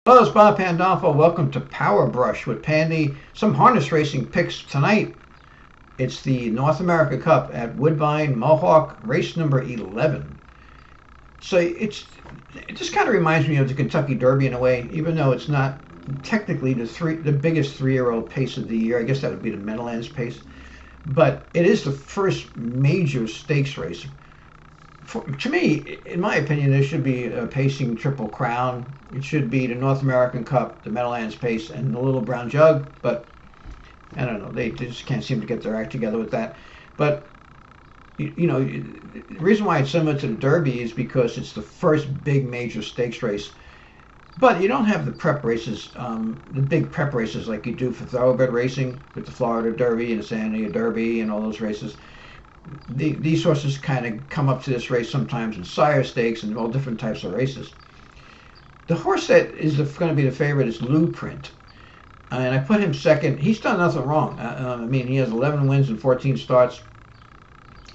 Hello, it's Bob Pandolfo. Welcome to Power Brush with Pandy. Some harness racing picks tonight. It's the North America Cup at Woodbine, Mohawk, race number 11. So it just kind of reminds me of the Kentucky Derby in a way, even though it's not technically the biggest 3-year-old pace of the year. I guess that would be the Meadowlands pace, but it is the first major stakes race. To me, in my opinion, there should be a pacing Triple Crown. It should be the North American Cup, the Meadowlands Pace, and the Little Brown Jug. But I don't know, they just can't seem to get their act together with that. But the reason why it's similar to the Derby is because it's the first big major stakes race. But you don't have the prep races, the big prep races like you do for thoroughbred racing with the Florida Derby and the San Diego Derby and all those races. These horses kind of come up to this race sometimes in sire stakes and all different types of races. The horse that is going to be the favorite is Blueprint, and I put him second. He's done nothing wrong. He has 11 wins and 14 starts.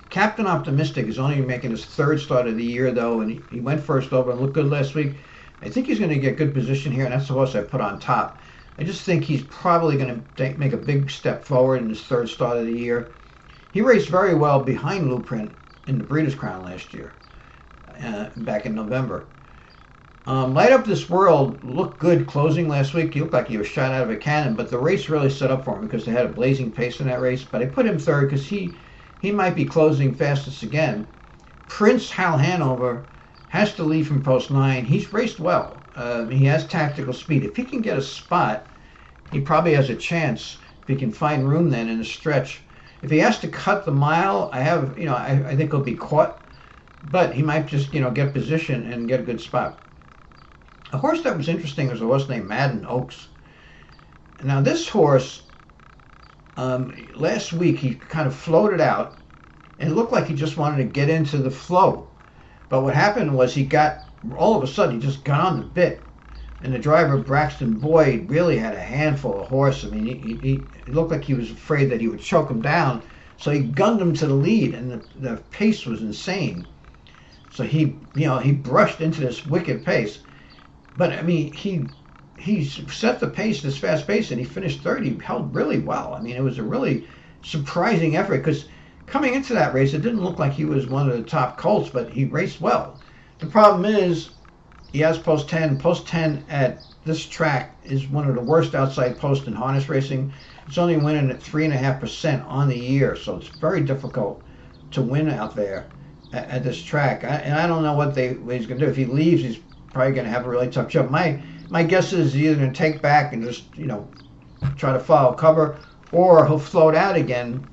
Captain Optimistic is only making his third start of the year, though, and he went first over and looked good last week. I think he's going to get good position here, and that's the horse I put on top. I just think he's probably going to make a big step forward in his third start of the year. He raced very well behind Blueprint in the Breeders' Crown last year, back in November. Light Up This World looked good closing last week. He looked like he was shot out of a cannon, but the race really set up for him because they had a blazing pace in that race. But I put him third because he might be closing fastest again. Prince Hal Hanover has to lead from post 9. He's raced well. He has tactical speed. If he can get a spot, he probably has a chance if he can find room then in the stretch. If he has to cut the mile, I think he'll be caught, but he might just, get position and get a good spot. A horse that was interesting was a horse named Madden Oaks. Now this horse, last week he kind of floated out and it looked like he just wanted to get into the flow. But what happened was all of a sudden he just got on the bit. And the driver, Braxton Boyd, really had a handful of horse. He looked like he was afraid that he would choke him down. So he gunned him to the lead, and the pace was insane. So he brushed into this wicked pace. But, he set the pace, this fast pace, and he finished third. He held really well. It was a really surprising effort because coming into that race, it didn't look like he was one of the top colts, but he raced well. The problem is, he has post 10. Post 10 at this track is one of the worst outside posts in harness racing. It's only winning at 3.5% on the year, so it's very difficult to win out there at this track. And I don't know what he's going to do. If he leaves, he's probably going to have a really tough job. My guess is he's either going to take back and just try to follow cover, or he'll float out again.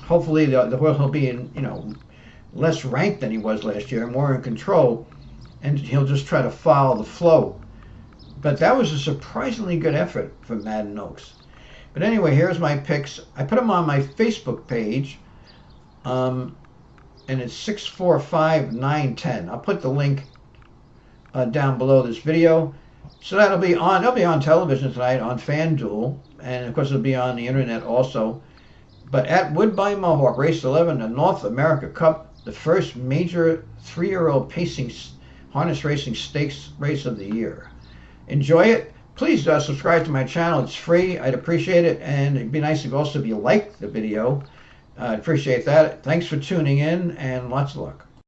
Hopefully, the horse will be in less ranked than he was last year, more in control. And he'll just try to follow the flow. But that was a surprisingly good effort for Madden Oaks. But anyway, here's my picks. I put them on my Facebook page, and it's 645-910. I'll put the link down below this video. So they'll be on television tonight on FanDuel, and of course it'll be on the internet also. But at Woodbine Mohawk, race 11, the North America Cup, the first major 3-year-old pacing harness racing stakes race of the year. Enjoy it. Please subscribe to my channel. It's free. I'd appreciate it. And it'd be nice if you liked the video. I'd appreciate that. Thanks for tuning in and lots of luck.